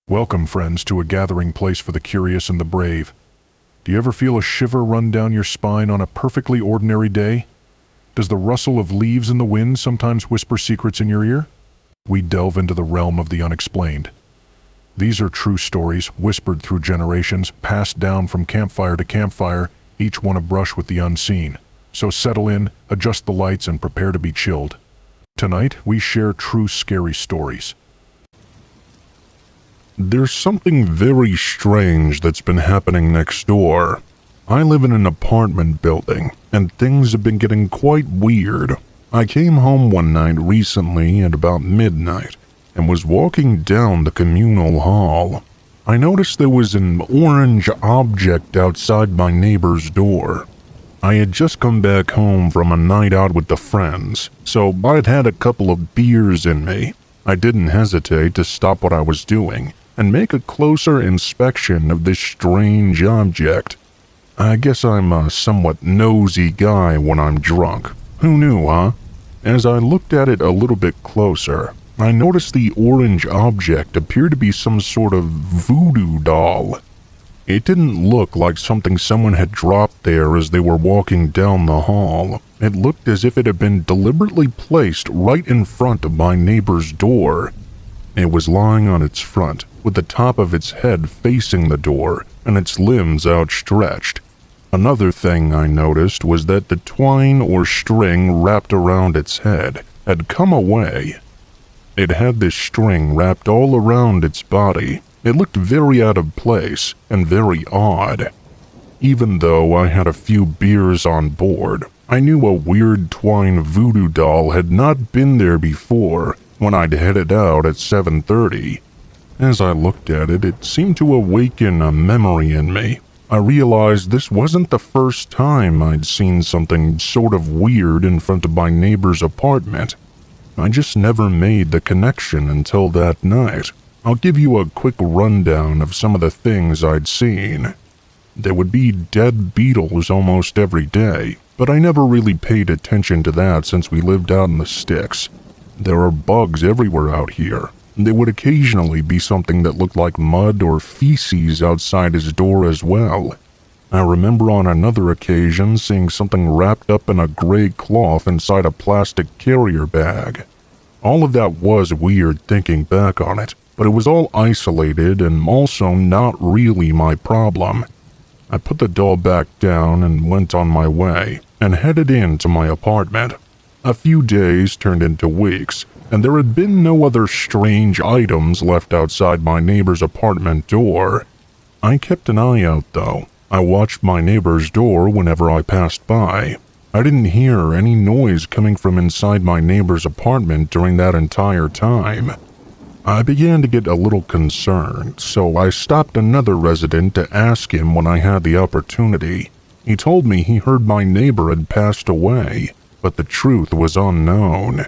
Welcome, friends, to a gathering place for the curious and the brave. Do you ever feel a shiver run down your spine on a perfectly ordinary day? Does the rustle of leaves in the wind sometimes whisper secrets in your ear? We delve into the realm of the unexplained. These are true stories, whispered through generations, passed down from campfire to campfire, each one abrush with the unseen. So settle in, adjust the lights, and prepare to be chilled. Tonight, we share true scary stories. There's something very strange that's been happening next door. I live in an apartment building, and things have been getting quite weird. I came home one night recently at about midnight, and was walking down the communal hall. I noticed there was an orange object outside my neighbor's door. I had just come back home from a night out with the friends, so I'd had a couple of beers in me. I didn't hesitate to stop what I was doing and make a closer inspection of this strange object. I guess I'm a somewhat nosy guy when I'm drunk. Who knew, huh? As I looked at it a little bit closer, I noticed the orange object appeared to be some sort of voodoo doll. It didn't look like something someone had dropped there as they were walking down the hall. It looked as if it had been deliberately placed right in front of my neighbor's door. It was lying on its front, with the top of its head facing the door and its limbs outstretched. Another thing I noticed was that the twine or string wrapped around its head had come away. It had this string wrapped all around its body. It looked very out of place and very odd. Even though I had a few beers on board, I knew a weird twine voodoo doll had not been there before when I'd headed out at 7:30. As I looked at it, it seemed to awaken a memory in me. I realized this wasn't the first time I'd seen something sort of weird in front of my neighbor's apartment. I just never made the connection until that night. I'll give you a quick rundown of some of the things I'd seen. There would be dead beetles almost every day, but I never really paid attention to that since we lived out in the sticks. There are bugs everywhere out here. There would occasionally be something that looked like mud or feces outside his door as well. I remember on another occasion seeing something wrapped up in a gray cloth inside a plastic carrier bag. All of that was weird thinking back on it, but it was all isolated and also not really my problem. I put the doll back down and went on my way and headed into my apartment. A few days turned into weeks, and there had been no other strange items left outside my neighbor's apartment door. I kept an eye out, though. I watched my neighbor's door whenever I passed by. I didn't hear any noise coming from inside my neighbor's apartment during that entire time. I began to get a little concerned, so I stopped another resident to ask him when I had the opportunity. He told me he heard my neighbor had passed away, but the truth was unknown.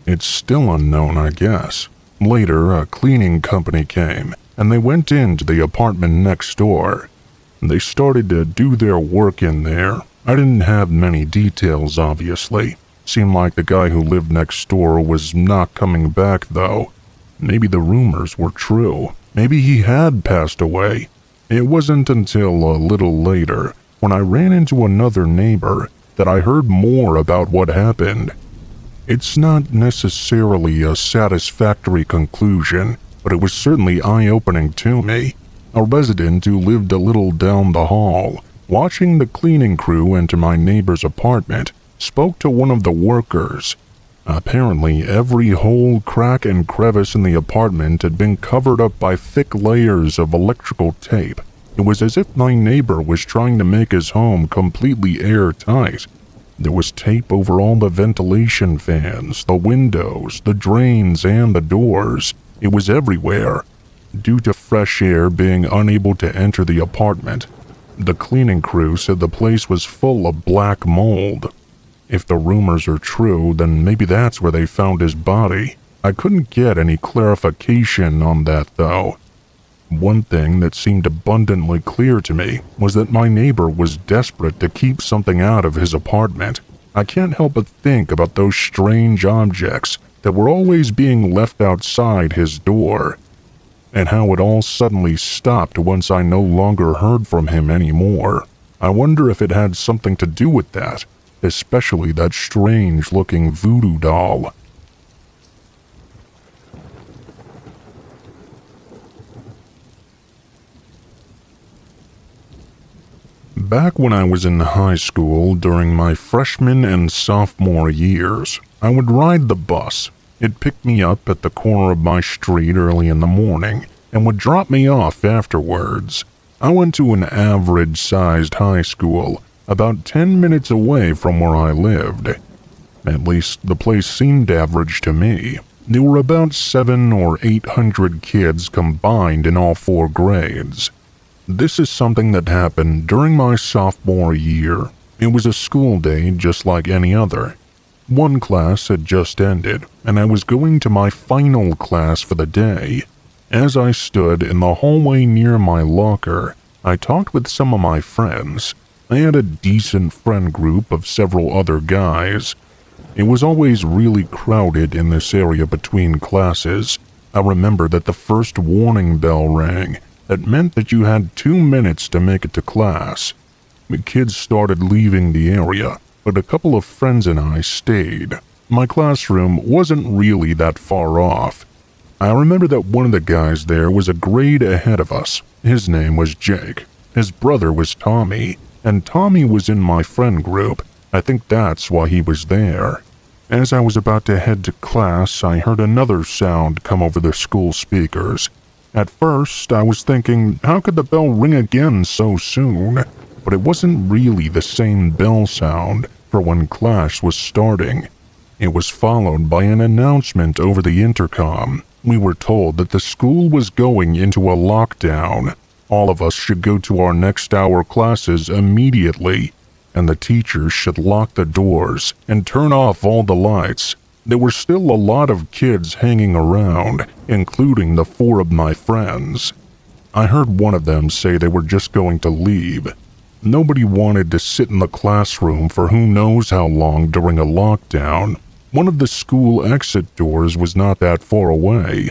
It's still unknown, I guess. Later, a cleaning company came, and they went into the apartment next door. They started to do their work in there. I didn't have many details, obviously. Seemed like the guy who lived next door was not coming back, though. Maybe the rumors were true. Maybe he had passed away. It wasn't until a little later, when I ran into another neighbor, that I heard more about what happened. It's not necessarily a satisfactory conclusion, but it was certainly eye-opening to me. A resident who lived a little down the hall, watching the cleaning crew enter my neighbor's apartment, spoke to one of the workers. Apparently, every hole, crack, and crevice in the apartment had been covered up by thick layers of electrical tape. It was as if my neighbor was trying to make his home completely airtight. There was tape over all the ventilation fans, the windows, the drains, and the doors. It was everywhere. Due to fresh air being unable to enter the apartment, the cleaning crew said the place was full of black mold. If the rumors are true, then maybe that's where they found his body. I couldn't get any clarification on that, though. One thing that seemed abundantly clear to me was that my neighbor was desperate to keep something out of his apartment. I can't help but think about those strange objects that were always being left outside his door. and how it all suddenly stopped once I no longer heard from him anymore. I wonder if it had something to do with that, especially that strange-looking voodoo doll. Back when I was in high school during my freshman and sophomore years, I would ride the bus. It picked me up at the corner of my street early in the morning and would drop me off afterwards. I went to an average-sized high school about 10 minutes away from where I lived. At least the place seemed average to me. There were about 700 or 800 kids combined in all 4 grades. This is something that happened during my sophomore year. It was a school day just like any other. One class had just ended, and I was going to my final class for the day. As I stood in the hallway near my locker, I talked with some of my friends. I had a decent friend group of several other guys. It was always really crowded in this area between classes. I remember that the first warning bell rang. That meant that you had 2 minutes to make it to class. The kids started leaving the area, but a couple of friends and I stayed. My classroom wasn't really that far off. I remember that one of the guys there was a grade ahead of us. His name was Jake. His brother was Tommy, and Tommy was in my friend group. I think that's why he was there. As I was about to head to class, I heard another sound come over the school speakers. At first, I was thinking, how could the bell ring again so soon? But it wasn't really the same bell sound for when class was starting. It was followed by an announcement over the intercom. We were told that the school was going into a lockdown. All of us should go to our next hour classes immediately, and the teachers should lock the doors and turn off all the lights. There were still a lot of kids hanging around, including the 4 of my friends. I heard one of them say they were just going to leave. Nobody wanted to sit in the classroom for who knows how long during a lockdown. One of the school exit doors was not that far away.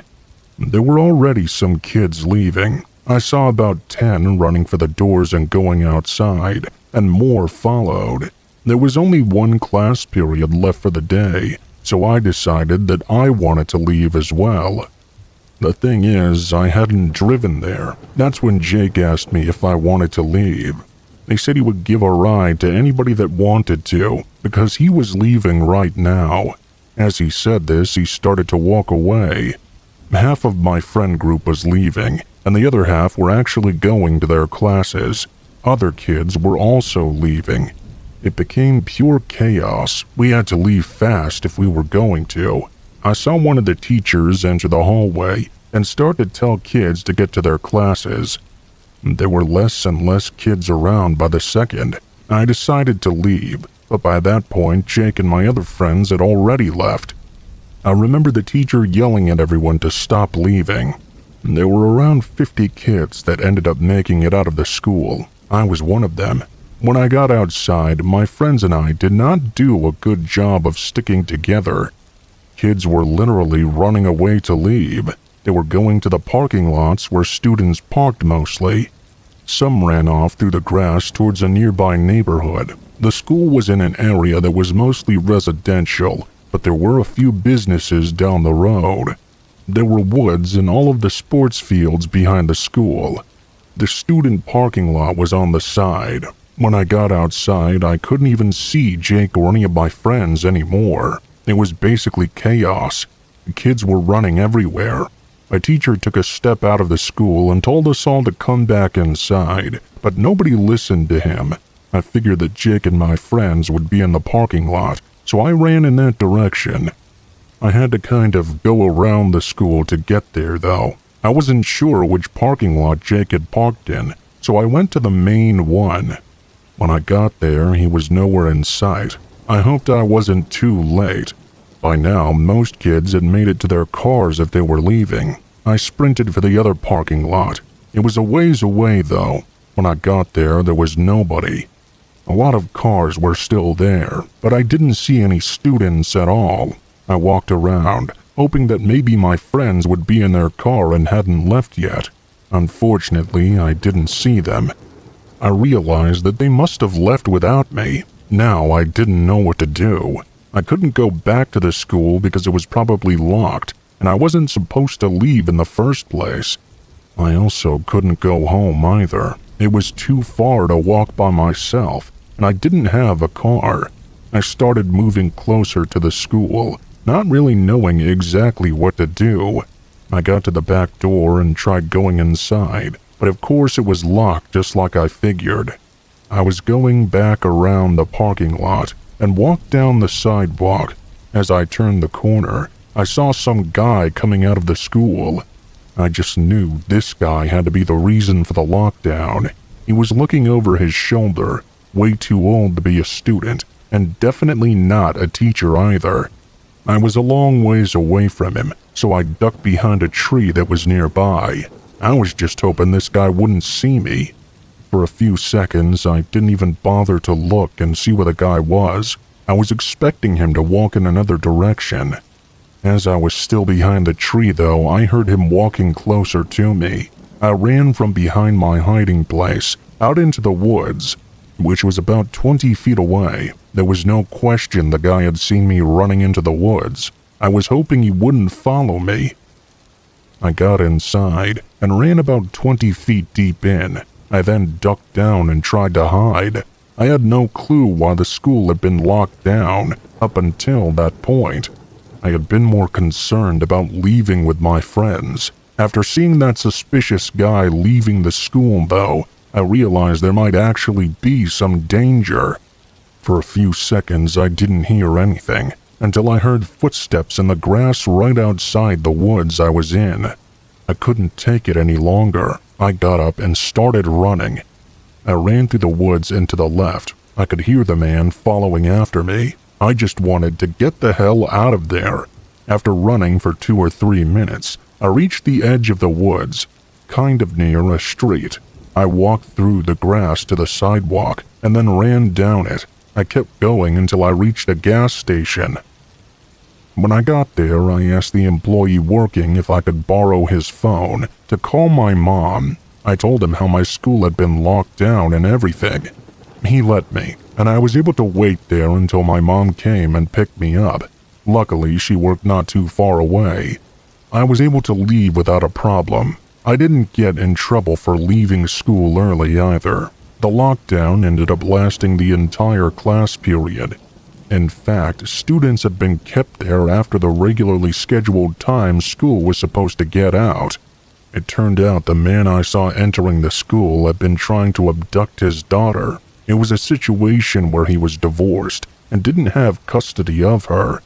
There were already some kids leaving. I saw about 10 running for the doors and going outside, and more followed. There was only 1 class period left for the day, so I decided that I wanted to leave as well. The thing is, I hadn't driven there. That's when Jake asked me if I wanted to leave. They said he would give a ride to anybody that wanted to, because he was leaving right now. As he said this, he started to walk away. Half of my friend group was leaving, and the other half were actually going to their classes. Other kids were also leaving. It became pure chaos. We had to leave fast if we were going to. I saw one of the teachers enter the hallway and start to tell kids to get to their classes. There were less and less kids around by the second. I decided to leave, but by that point, Jake and my other friends had already left. I remember the teacher yelling at everyone to stop leaving. There were around 50 kids that ended up making it out of the school. I was one of them. When I got outside, my friends and I did not do a good job of sticking together. Kids were literally running away to leave. They were going to the parking lots where students parked mostly. Some ran off through the grass towards a nearby neighborhood. The school was in an area that was mostly residential, but there were a few businesses down the road. There were woods and all of the sports fields behind the school. The student parking lot was on the side. When I got outside, I couldn't even see Jake or any of my friends anymore. It was basically chaos. The kids were running everywhere. My teacher took a step out of the school and told us all to come back inside, but nobody listened to him. I figured that Jake and my friends would be in the parking lot, so I ran in that direction. I had to kind of go around the school to get there, though. I wasn't sure which parking lot Jake had parked in, so I went to the main one. When I got there, he was nowhere in sight. I hoped I wasn't too late. By now, most kids had made it to their cars if they were leaving. I sprinted for the other parking lot. It was a ways away, though. When I got there, there was nobody. A lot of cars were still there, but I didn't see any students at all. I walked around. hoping that maybe my friends would be in their car and hadn't left yet. Unfortunately, I didn't see them. I realized that they must have left without me. Now I didn't know what to do. I couldn't go back to the school because it was probably locked, and I wasn't supposed to leave in the first place. I also couldn't go home either. It was too far to walk by myself, and I didn't have a car. I started moving closer to the school, not really knowing exactly what to do. I got to the back door and tried going inside, but of course it was locked just like I figured. I was going back around the parking lot and walked down the sidewalk. As I turned the corner, I saw some guy coming out of the school. I just knew this guy had to be the reason for the lockdown. He was looking over his shoulder, way too old to be a student, and definitely not a teacher either. I was a long ways away from him, so I ducked behind a tree that was nearby. I was just hoping this guy wouldn't see me. For a few seconds, I didn't even bother to look and see where the guy was. I was expecting him to walk in another direction. As I was still behind the tree, though, I heard him walking closer to me. I ran from behind my hiding place, out into the woods, which was about 20 feet away. There was no question the guy had seen me running into the woods. I was hoping he wouldn't follow me. I got inside and ran about 20 feet deep in. I then ducked down and tried to hide. I had no clue why the school had been locked down up until that point. I had been more concerned about leaving with my friends. After seeing that suspicious guy leaving the school, though, I realized there might actually be some danger. For a few seconds, I didn't hear anything, until I heard footsteps in the grass right outside the woods I was in. I couldn't take it any longer. I got up and started running. I ran through the woods and to the left. I could hear the man following after me. I just wanted to get the hell out of there. After running for 2 or 3 minutes, I reached the edge of the woods, kind of near a street. I walked through the grass to the sidewalk and then ran down it. I kept going until I reached a gas station. When I got there, I asked the employee working if I could borrow his phone to call my mom. I told him how my school had been locked down and everything. He let me, and I was able to wait there until my mom came and picked me up. Luckily, she worked not too far away. I was able to leave without a problem. I didn't get in trouble for leaving school early either. The lockdown ended up lasting the entire class period. In fact, students had been kept there after the regularly scheduled time school was supposed to get out. It turned out the man I saw entering the school had been trying to abduct his daughter. It was a situation where he was divorced and didn't have custody of her.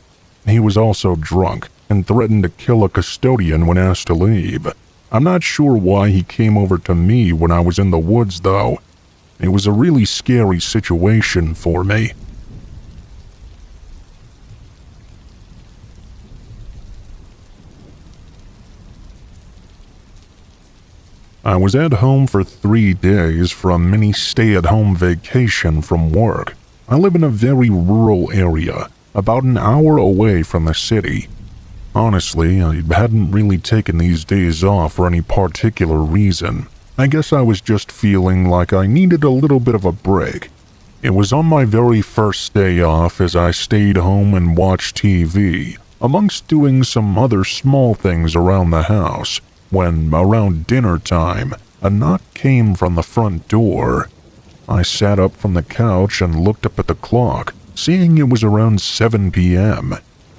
He was also drunk and threatened to kill a custodian when asked to leave. I'm not sure why he came over to me when I was in the woods, though. It was a really scary situation for me. I was at home for 3 days for a mini stay-at-home vacation from work. I live in a very rural area, about an hour away from the city. Honestly, I hadn't really taken these days off for any particular reason. I guess I was just feeling like I needed a little bit of a break. It was on my very first day off as I stayed home and watched TV, amongst doing some other small things around the house, when, around dinner time, a knock came from the front door. I sat up from the couch and looked up at the clock, seeing it was around 7 p.m.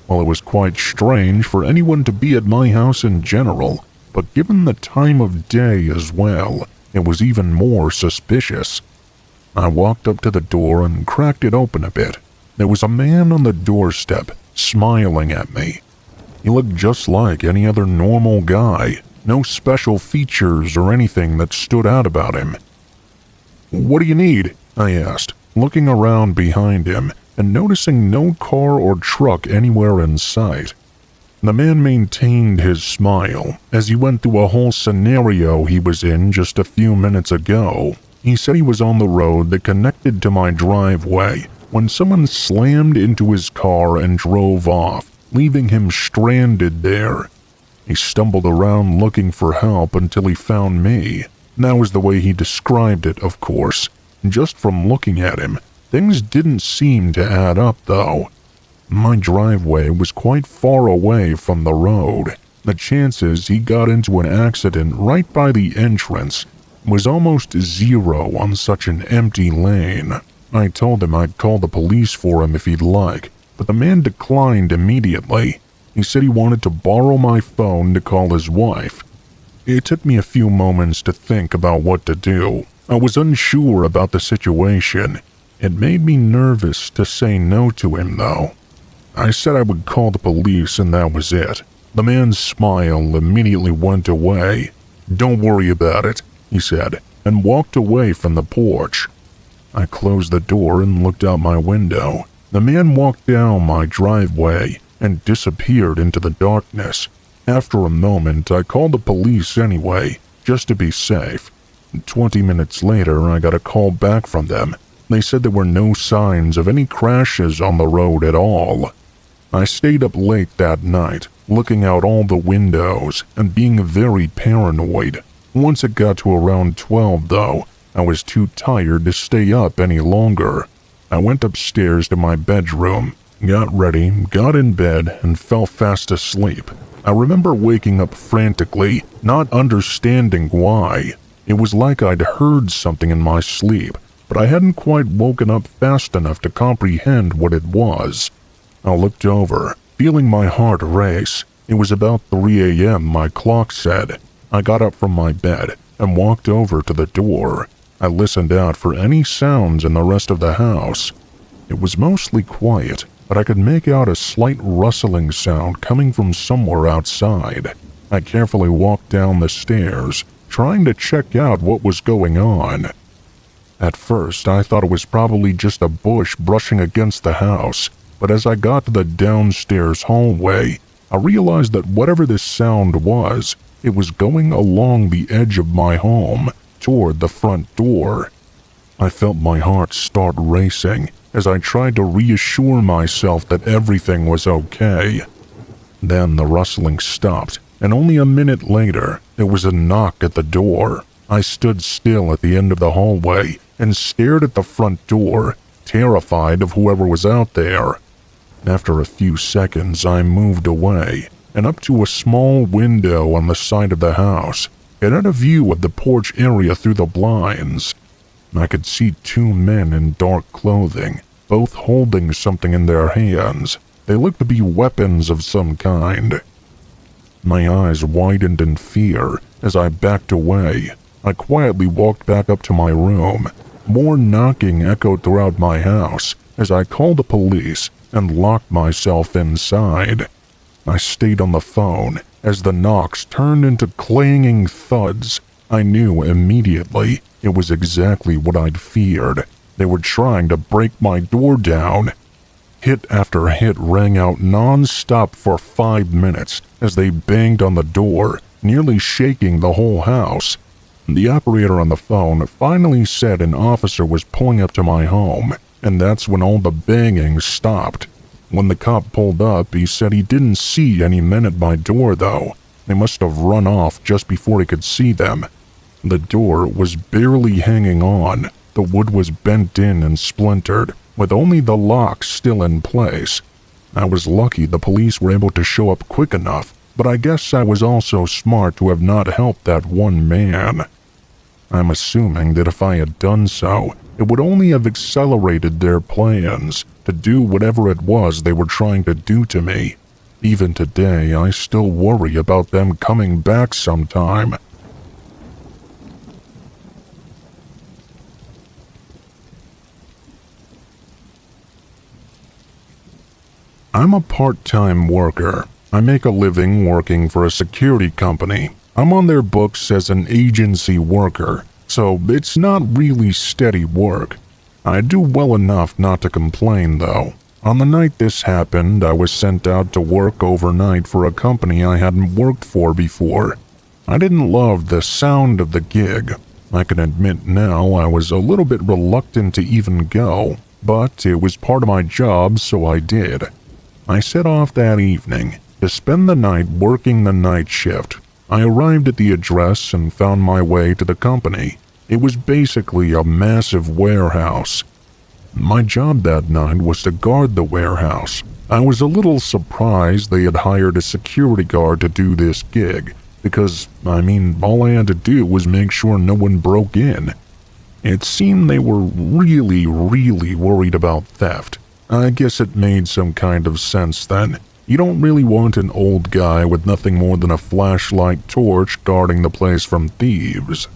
Well, it was quite strange for anyone to be at my house in general, but given the time of day as well, it was even more suspicious. I walked up to the door and cracked it open a bit. There was a man on the doorstep, smiling at me. He looked just like any other normal guy. No special features or anything that stood out about him. "What do you need?" I asked, looking around behind him and noticing no car or truck anywhere in sight. The man maintained his smile as he went through a whole scenario he was in just a few minutes ago. He said he was on the road that connected to my driveway when someone slammed into his car and drove off. leaving him stranded there. He stumbled around looking for help until he found me. That was the way he described it, of course. Just from looking at him, things didn't seem to add up, though. My driveway was quite far away from the road. The chances he got into an accident right by the entrance was almost zero on such an empty lane. I told him I'd call the police for him if he'd like, but the man declined immediately. He said he wanted to borrow my phone to call his wife. It took me a few moments to think about what to do. I was unsure about the situation. It made me nervous to say no to him, though. I said I would call the police and that was it. The man's smile immediately went away. "Don't worry about it," he said, and walked away from the porch. I closed the door and looked out my window. The man walked down my driveway and disappeared into the darkness. After a moment, I called the police anyway, just to be safe. 20 minutes later, I got a call back from them. They said there were no signs of any crashes on the road at all. I stayed up late that night, looking out all the windows and being very paranoid. Once it got to around 12, though, I was too tired to stay up any longer. I went upstairs to my bedroom, got ready, got in bed, and fell fast asleep. I remember waking up frantically, not understanding why. It was like I'd heard something in my sleep, but I hadn't quite woken up fast enough to comprehend what it was. I looked over, feeling my heart race. It was about 3 a.m., my clock said. I got up from my bed and walked over to the door. I listened out for any sounds in the rest of the house. It was mostly quiet, but I could make out a slight rustling sound coming from somewhere outside. I carefully walked down the stairs, trying to check out what was going on. At first, I thought it was probably just a bush brushing against the house, but as I got to the downstairs hallway, I realized that whatever this sound was, it was going along the edge of my home, toward the front door. I felt my heart start racing as I tried to reassure myself that everything was okay. Then the rustling stopped, and only a minute later, there was a knock at the door. I stood still at the end of the hallway and stared at the front door, terrified of whoever was out there. After a few seconds, I moved away and up to a small window on the side of the house. It had a view of the porch area through the blinds. I could see two men in dark clothing, both holding something in their hands. They looked to be weapons of some kind. My eyes widened in fear as I backed away. I quietly walked back up to my room. More knocking echoed throughout my house as I called the police and locked myself inside. I stayed on the phone as the knocks turned into clanging thuds. I knew immediately it was exactly what I'd feared. They were trying to break my door down. Hit after hit rang out non-stop for 5 minutes as they banged on the door, nearly shaking the whole house. The operator on the phone finally said an officer was pulling up to my home, and that's when all the banging stopped. When the cop pulled up, he said he didn't see any men at my door, though. They must have run off just before he could see them. The door was barely hanging on. The wood was bent in and splintered, with only the lock still in place. I was lucky the police were able to show up quick enough, but I guess I was also smart to have not helped that one man. I'm assuming that if I had done so, it would only have accelerated their plans to do whatever it was they were trying to do to me. Even today, I still worry about them coming back sometime. I'm a part-time worker. I make a living working for a security company. I'm on their books as an agency worker, so it's not really steady work. I do well enough not to complain, though. On the night this happened, I was sent out to work overnight for a company I hadn't worked for before. I didn't love the sound of the gig. I can admit now I was a little bit reluctant to even go, but it was part of my job, so I did. I set off that evening to spend the night working the night shift. I arrived at the address and found my way to the company. It was basically a massive warehouse. My job that night was to guard the warehouse. I was a little surprised they had hired a security guard to do this gig, because, all I had to do was make sure no one broke in. It seemed they were really worried about theft. I guess it made some kind of sense then. You don't really want an old guy with nothing more than a flashlight torch guarding the place from thieves.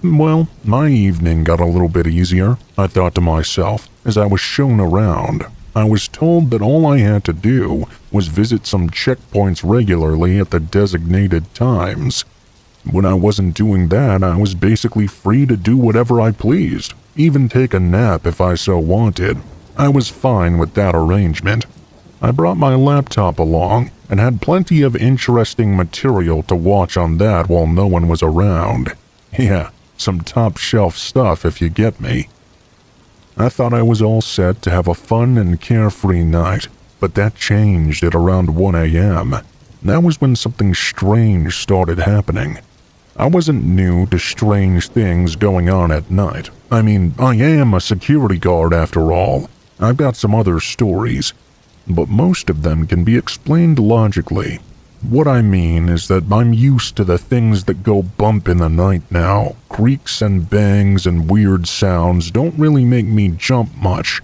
Well, my evening got a little bit easier, I thought to myself, as I was shown around. I was told that all I had to do was visit some checkpoints regularly at the designated times. When I wasn't doing that, I was basically free to do whatever I pleased, even take a nap if I so wanted. I was fine with that arrangement. I brought my laptop along and had plenty of interesting material to watch on that while no one was around. Yeah, some top-shelf stuff if you get me. I thought I was all set to have a fun and carefree night, but that changed at around 1 a.m. That was when something strange started happening. I wasn't new to strange things going on at night. I am a security guard after all. I've got some other stories, but most of them can be explained logically. What I mean is that I'm used to the things that go bump in the night now. Creaks and bangs and weird sounds don't really make me jump much.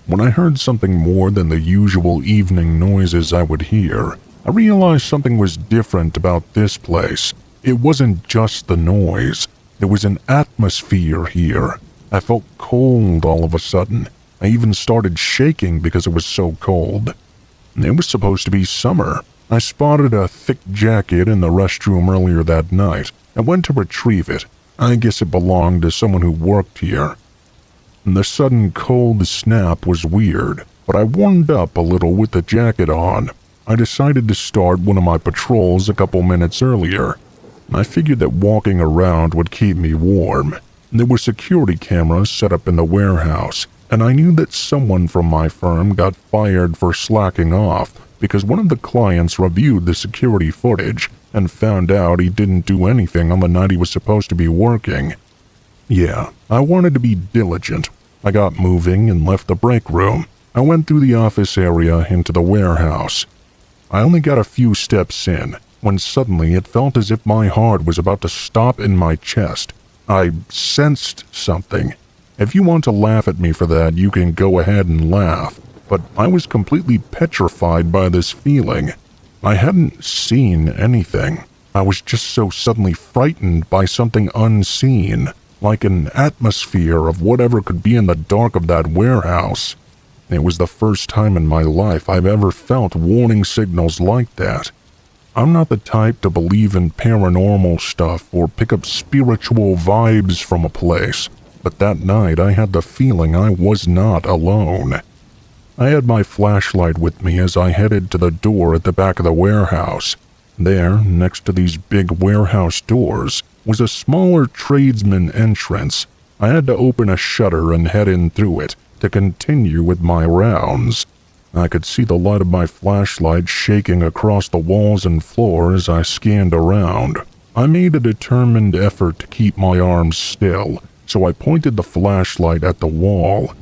When I heard something more than the usual evening noises I would hear, I realized something was different about this place. It wasn't just the noise. There was an atmosphere here. I felt cold all of a sudden. I even started shaking because it was so cold. It was supposed to be summer. I spotted a thick jacket in the restroom earlier that night. I went to retrieve it. I guess it belonged to someone who worked here. The sudden cold snap was weird, but I warmed up a little with the jacket on. I decided to start one of my patrols a couple minutes earlier. I figured that walking around would keep me warm. There were security cameras set up in the warehouse, and I knew that someone from my firm got fired for slacking off because one of the clients reviewed the security footage and found out he didn't do anything on the night he was supposed to be working. Yeah, I wanted to be diligent. I got moving and left the break room. I went through the office area into the warehouse. I only got a few steps in when suddenly it felt as if my heart was about to stop in my chest. I sensed something. If you want to laugh at me for that, you can go ahead and laugh. But I was completely petrified by this feeling. I hadn't seen anything. I was just so suddenly frightened by something unseen, like an atmosphere of whatever could be in the dark of that warehouse. It was the first time in my life I've ever felt warning signals like that. I'm not the type to believe in paranormal stuff or pick up spiritual vibes from a place, but that night I had the feeling I was not alone. I had my flashlight with me as I headed to the door at the back of the warehouse. There, next to these big warehouse doors, was a smaller tradesman entrance. I had to open a shutter and head in through it to continue with my rounds. I could see the light of my flashlight shaking across the walls and floor as I scanned around. I made a determined effort to keep my arms still, so I pointed the flashlight at the wall.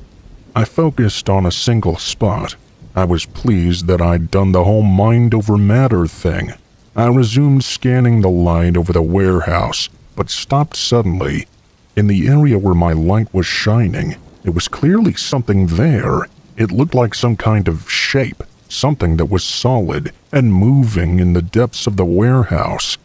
I focused on a single spot. I was pleased that I'd done the whole mind over matter thing. I resumed scanning the light over the warehouse, but stopped suddenly. In the area where my light was shining, there was clearly something there. It looked like some kind of shape, something that was solid and moving in the depths of the warehouse.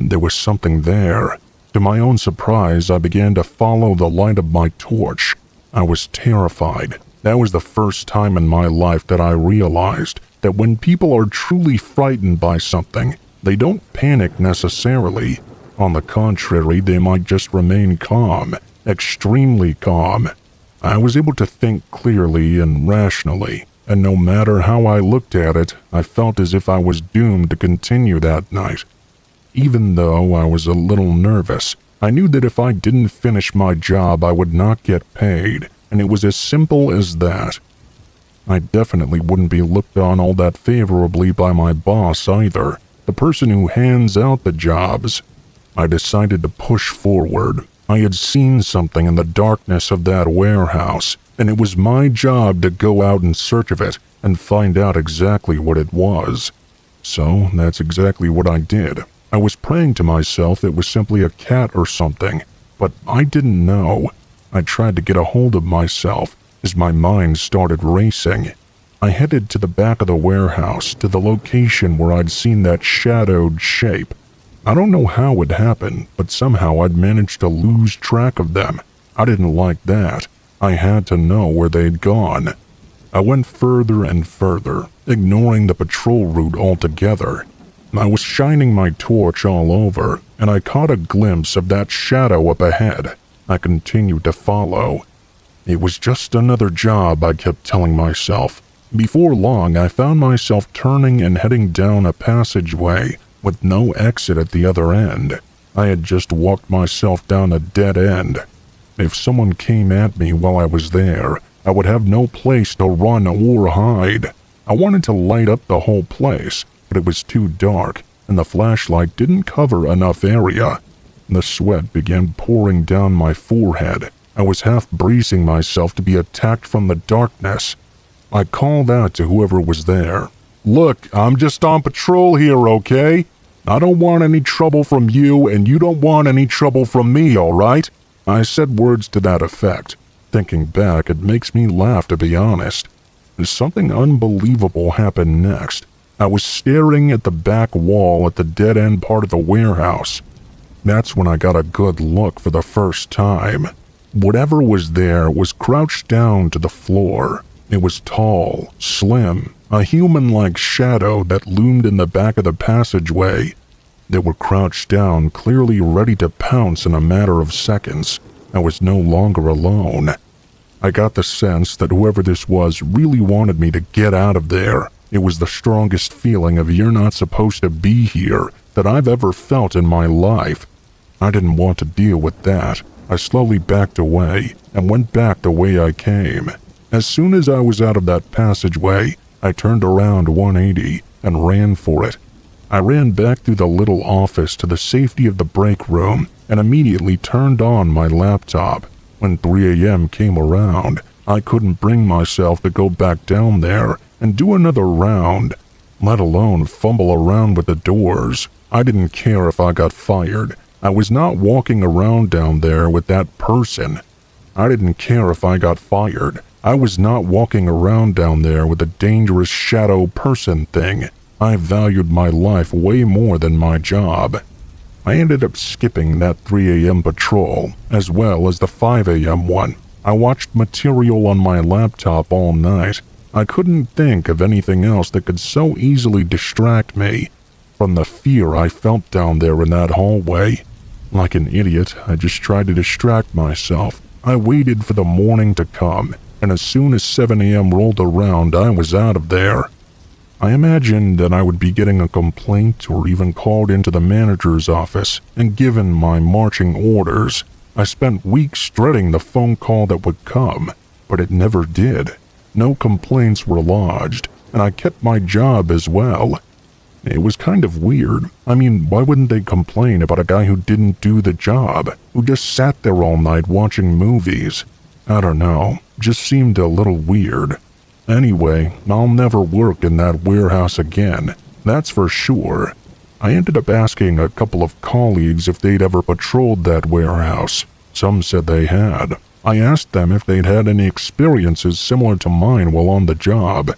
There was something there. To my own surprise, I began to follow the light of my torch. I was terrified. That was the first time in my life that I realized that when people are truly frightened by something, they don't panic necessarily. On the contrary, they might just remain calm, extremely calm. I was able to think clearly and rationally, and no matter how I looked at it, I felt as if I was doomed to continue that night. Even though I was a little nervous, I knew that if I didn't finish my job, I would not get paid, and it was as simple as that. I definitely wouldn't be looked on all that favorably by my boss either, the person who hands out the jobs. I decided to push forward. I had seen something in the darkness of that warehouse, and it was my job to go out in search of it and find out exactly what it was. So that's exactly what I did. I was praying to myself it was simply a cat or something, but I didn't know. I tried to get a hold of myself as my mind started racing. I headed to the back of the warehouse, to the location where I'd seen that shadowed shape. I don't know how it happened, but somehow I'd managed to lose track of them. I didn't like that. I had to know where they'd gone. I went further and further, ignoring the patrol route altogether. I was shining my torch all over, and I caught a glimpse of that shadow up ahead. I continued to follow. It was just another job, I kept telling myself. Before long, I found myself turning and heading down a passageway with no exit at the other end. I had just walked myself down a dead end. If someone came at me while I was there, I would have no place to run or hide. I wanted to light up the whole place, but it was too dark, and the flashlight didn't cover enough area. The sweat began pouring down my forehead. I was half bracing myself to be attacked from the darkness. I called out to whoever was there. "Look, I'm just on patrol here, okay? I don't want any trouble from you, and you don't want any trouble from me, all right?" I said words to that effect. Thinking back, it makes me laugh, to be honest. Something unbelievable happened next. I was staring at the back wall at the dead-end part of the warehouse. That's when I got a good look for the first time. Whatever was there was crouched down to the floor. It was tall, slim, a human-like shadow that loomed in the back of the passageway. They were crouched down, clearly ready to pounce in a matter of seconds. I was no longer alone. I got the sense that whoever this was really wanted me to get out of there. It was the strongest feeling of "you're not supposed to be here" that I've ever felt in my life. I didn't want to deal with that. I slowly backed away and went back the way I came. As soon as I was out of that passageway, I turned around 180 and ran for it. I ran back through the little office to the safety of the break room and immediately turned on my laptop. When 3 a.m. came around, I couldn't bring myself to go back down there and do another round, let alone fumble around with the doors. I didn't care if I got fired. I was not walking around down there with that person. I didn't care if I got fired. I was not walking around down there with a dangerous shadow person thing. I valued my life way more than my job. I ended up skipping that 3 a.m. patrol, as well as the 5 a.m. one. I watched material on my laptop all night. I couldn't think of anything else that could so easily distract me from the fear I felt down there in that hallway. Like an idiot, I just tried to distract myself. I waited for the morning to come, and as soon as 7 a.m. rolled around, I was out of there. I imagined that I would be getting a complaint or even called into the manager's office and given my marching orders. I spent weeks dreading the phone call that would come, but it never did. No complaints were lodged, and I kept my job as well. It was kind of weird. I mean, why wouldn't they complain about a guy who didn't do the job, who just sat there all night watching movies? I don't know, just seemed a little weird. Anyway, I'll never work in that warehouse again, that's for sure. I ended up asking a couple of colleagues if they'd ever patrolled that warehouse. Some said they had. I asked them if they'd had any experiences similar to mine while on the job.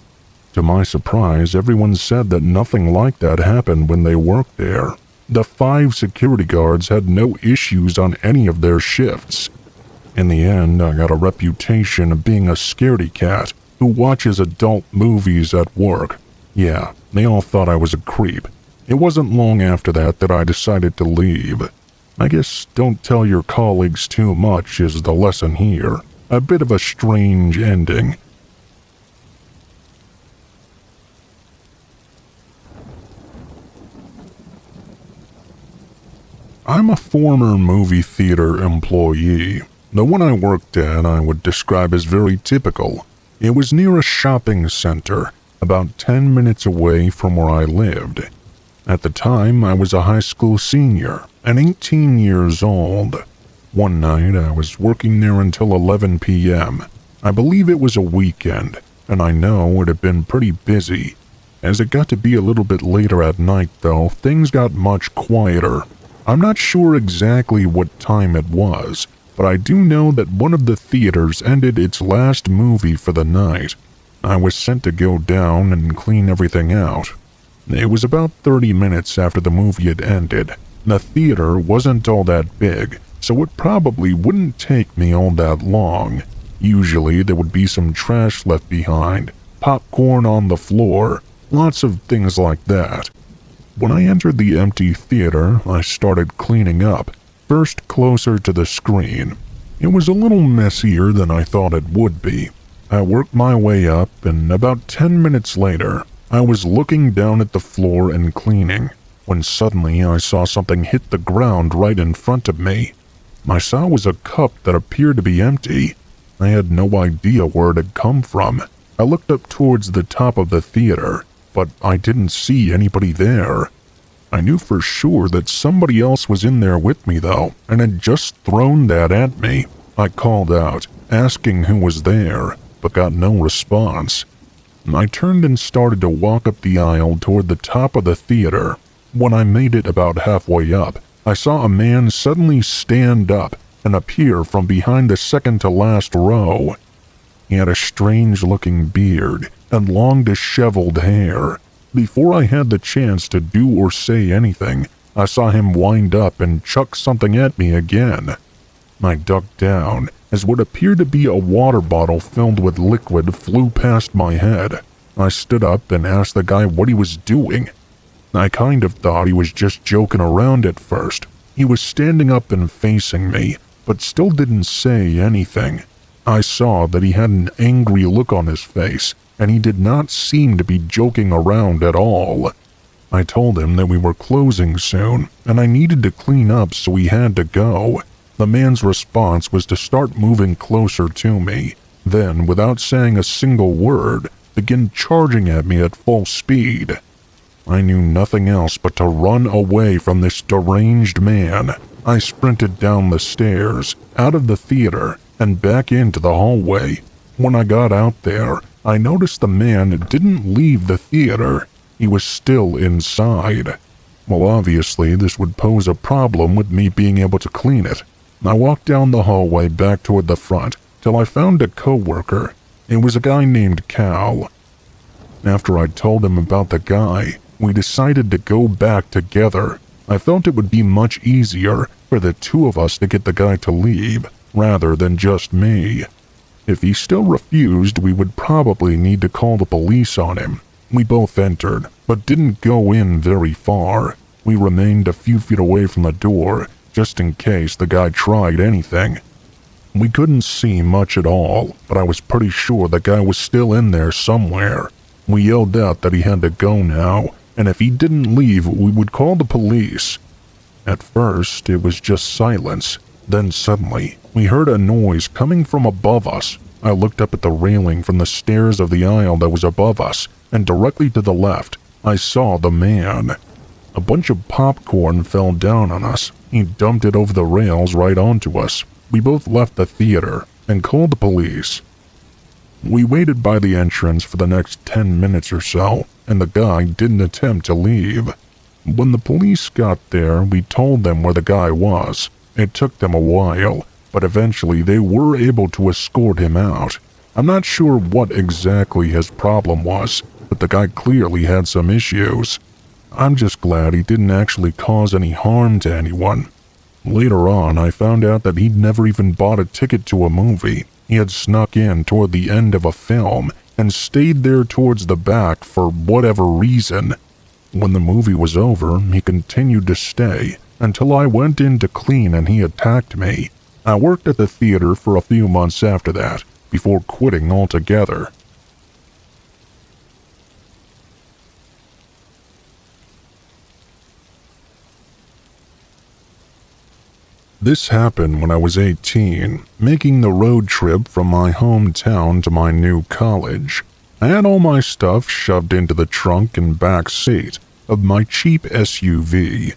To my surprise, everyone said that nothing like that happened when they worked there. The 5 security guards had no issues on any of their shifts. In the end, I got a reputation of being a scaredy cat who watches adult movies at work. Yeah, they all thought I was a creep. It wasn't long after that I decided to leave. I guess don't tell your colleagues too much is the lesson here. A bit of a strange ending. I'm a former movie theater employee. The one I worked at I would describe as very typical. It was near a shopping center, about 10 minutes away from where I lived. At the time, I was a high school senior and 18 years old. One night, I was working there until 11 p.m. I believe it was a weekend, and I know it had been pretty busy. As it got to be a little bit later at night, though, things got much quieter. I'm not sure exactly what time it was, but I do know that one of the theaters ended its last movie for the night. I was sent to go down and clean everything out. It was about 30 minutes after the movie had ended. The theater wasn't all that big, so it probably wouldn't take me all that long. Usually there would be some trash left behind, popcorn on the floor, lots of things like that. When I entered the empty theater, I started cleaning up, first closer to the screen. It was a little messier than I thought it would be. I worked my way up, and about 10 minutes later, I was looking down at the floor and cleaning, when suddenly I saw something hit the ground right in front of me. I saw it was a cup that appeared to be empty. I had no idea where it had come from. I looked up towards the top of the theater, but I didn't see anybody there. I knew for sure that somebody else was in there with me, though, and had just thrown that at me. I called out, asking who was there, but got no response. I turned and started to walk up the aisle toward the top of the theater. When I made it about halfway up, I saw a man suddenly stand up and appear from behind the second-to-last row. He had a strange-looking beard and long disheveled hair. Before I had the chance to do or say anything, I saw him wind up and chuck something at me again. I ducked down as what appeared to be a water bottle filled with liquid flew past my head. I stood up and asked the guy what he was doing. I kind of thought he was just joking around at first. He was standing up and facing me, but still didn't say anything. I saw that he had an angry look on his face, and he did not seem to be joking around at all. I told him that we were closing soon, and I needed to clean up, so he had to go. The man's response was to start moving closer to me, then, without saying a single word, begin charging at me at full speed. I knew nothing else but to run away from this deranged man. I sprinted down the stairs, out of the theater, and back into the hallway. When I got out there, I noticed the man didn't leave the theater. He was still inside. Well, obviously, this would pose a problem with me being able to clean it. I walked down the hallway back toward the front till I found a coworker. It was a guy named Cal. After I told him about the guy, we decided to go back together. I felt it would be much easier for the two of us to get the guy to leave, rather than just me. If he still refused, we would probably need to call the police on him. We both entered, but didn't go in very far. We remained a few feet away from the door, just in case the guy tried anything. We couldn't see much at all, but I was pretty sure the guy was still in there somewhere. We yelled out that he had to go now, and if he didn't leave, we would call the police. At first, it was just silence. Then suddenly, we heard a noise coming from above us. I looked up at the railing from the stairs of the aisle that was above us, and directly to the left, I saw the man. A bunch of popcorn fell down on us. He dumped it over the rails right onto us. We both left the theater and called the police. We waited by the entrance for the next 10 minutes or so, and the guy didn't attempt to leave. When the police got there, we told them where the guy was. It took them a while, but eventually they were able to escort him out. I'm not sure what exactly his problem was, but the guy clearly had some issues. I'm just glad he didn't actually cause any harm to anyone. Later on, I found out that he'd never even bought a ticket to a movie. He had snuck in toward the end of a film and stayed there towards the back for whatever reason. When the movie was over, he continued to stay until I went in to clean and he attacked me. I worked at the theater for a few months after that, before quitting altogether. This happened when I was 18, making the road trip from my hometown to my new college. I had all my stuff shoved into the trunk and back seat of my cheap SUV.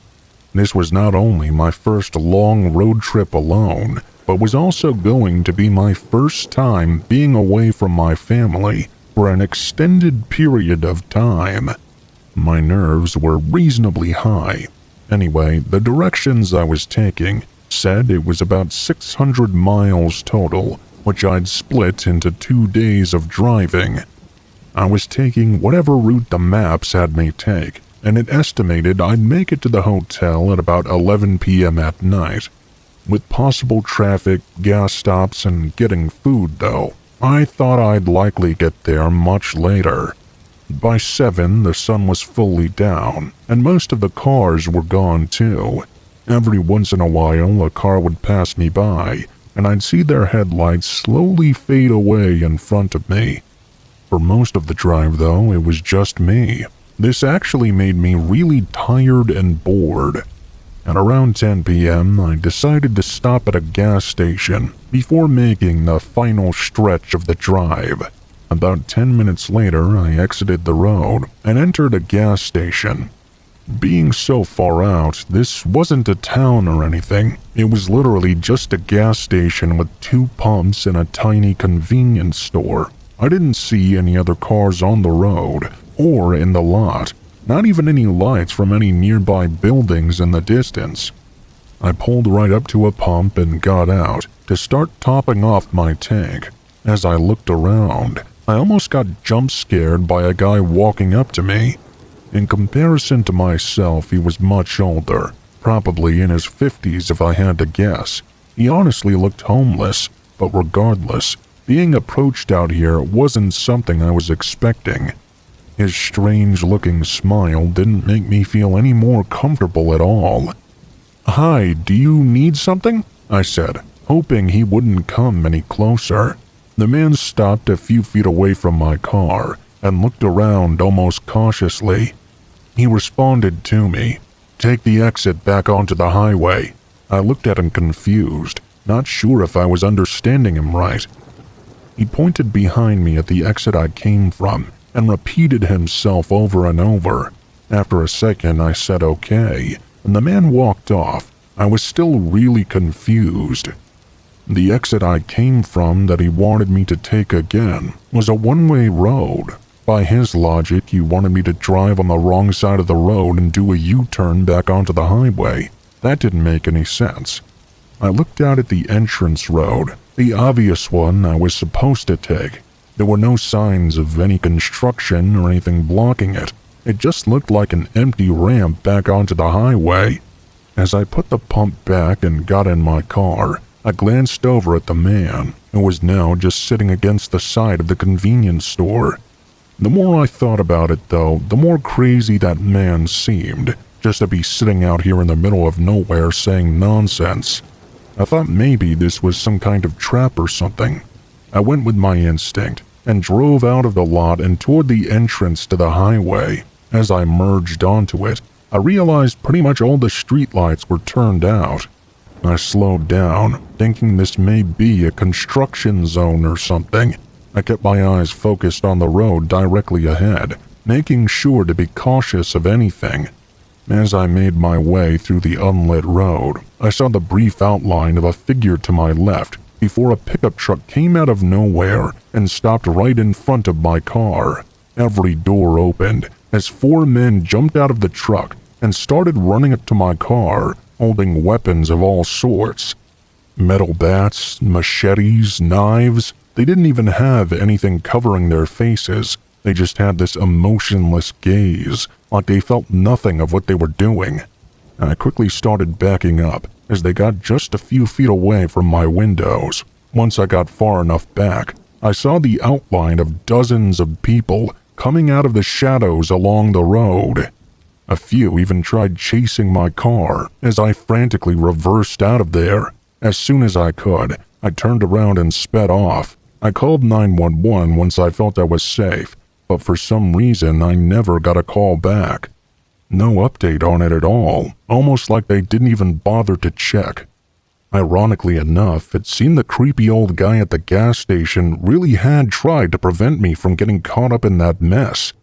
This was not only my first long road trip alone, but was also going to be my first time being away from my family for an extended period of time. My nerves were reasonably high. Anyway, the directions I was taking said it was about 600 miles total, which I'd split into 2 days of driving. I was taking whatever route the maps had me take, and it estimated I'd make it to the hotel at about 11 p.m. at night. With possible traffic, gas stops, and getting food, though, I thought I'd likely get there much later. By 7, the sun was fully down, and most of the cars were gone too. Every once in a while, a car would pass me by, and I'd see their headlights slowly fade away in front of me. For most of the drive, though, it was just me. This actually made me really tired and bored. At around 10 p.m., I decided to stop at a gas station before making the final stretch of the drive. About 10 minutes later, I exited the road and entered a gas station. Being so far out, this wasn't a town or anything. It was literally just a gas station with 2 pumps and a tiny convenience store. I didn't see any other cars on the road or in the lot, not even any lights from any nearby buildings in the distance. I pulled right up to a pump and got out to start topping off my tank. As I looked around, I almost got jump-scared by a guy walking up to me. In comparison to myself, he was much older, probably in his 50s if I had to guess. He honestly looked homeless, but regardless, being approached out here wasn't something I was expecting. His strange-looking smile didn't make me feel any more comfortable at all. "Hi, do you need something?" I said, hoping he wouldn't come any closer. The man stopped a few feet away from my car and looked around almost cautiously. He responded to me, "Take the exit back onto the highway." I looked at him confused, not sure if I was understanding him right. He pointed behind me at the exit I came from and repeated himself over and over. After a second, I said okay, and the man walked off. I was still really confused. The exit I came from that he wanted me to take again was a one-way road. By his logic, he wanted me to drive on the wrong side of the road and do a U-turn back onto the highway. That didn't make any sense. I looked out at the entrance road, the obvious one I was supposed to take. There were no signs of any construction or anything blocking it. It just looked like an empty ramp back onto the highway. As I put the pump back and got in my car, I glanced over at the man, who was now just sitting against the side of the convenience store. The more I thought about it, though, the more crazy that man seemed, just to be sitting out here in the middle of nowhere saying nonsense. I thought maybe this was some kind of trap or something. I went with my instinct and drove out of the lot and toward the entrance to the highway. As I merged onto it, I realized pretty much all the streetlights were turned out. I slowed down, thinking this may be a construction zone or something. I kept my eyes focused on the road directly ahead, making sure to be cautious of anything. As I made my way through the unlit road, I saw the brief outline of a figure to my left before a pickup truck came out of nowhere and stopped right in front of my car. Every door opened as 4 men jumped out of the truck and started running up to my car, holding weapons of all sorts. Metal bats, machetes, knives. They didn't even have anything covering their faces. They just had this emotionless gaze, like they felt nothing of what they were doing. I quickly started backing up as they got just a few feet away from my windows. Once I got far enough back, I saw the outline of dozens of people coming out of the shadows along the road. A few even tried chasing my car as I frantically reversed out of there. As soon as I could, I turned around and sped off. I called 911 once I felt I was safe, but for some reason I never got a call back. No update on it at all, almost like they didn't even bother to check. Ironically enough, it seemed the creepy old guy at the gas station really had tried to prevent me from getting caught up in that mess.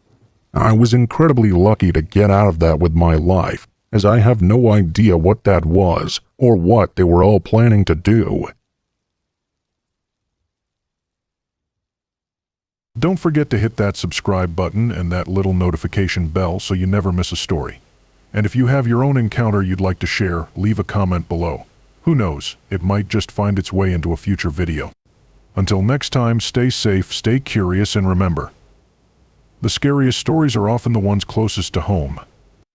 I was incredibly lucky to get out of that with my life, as I have no idea what that was or what they were all planning to do. Don't forget to hit that subscribe button and that little notification bell so you never miss a story. And if you have your own encounter you'd like to share, leave a comment below. Who knows, it might just find its way into a future video. Until next time, stay safe, stay curious, and remember, the scariest stories are often the ones closest to home.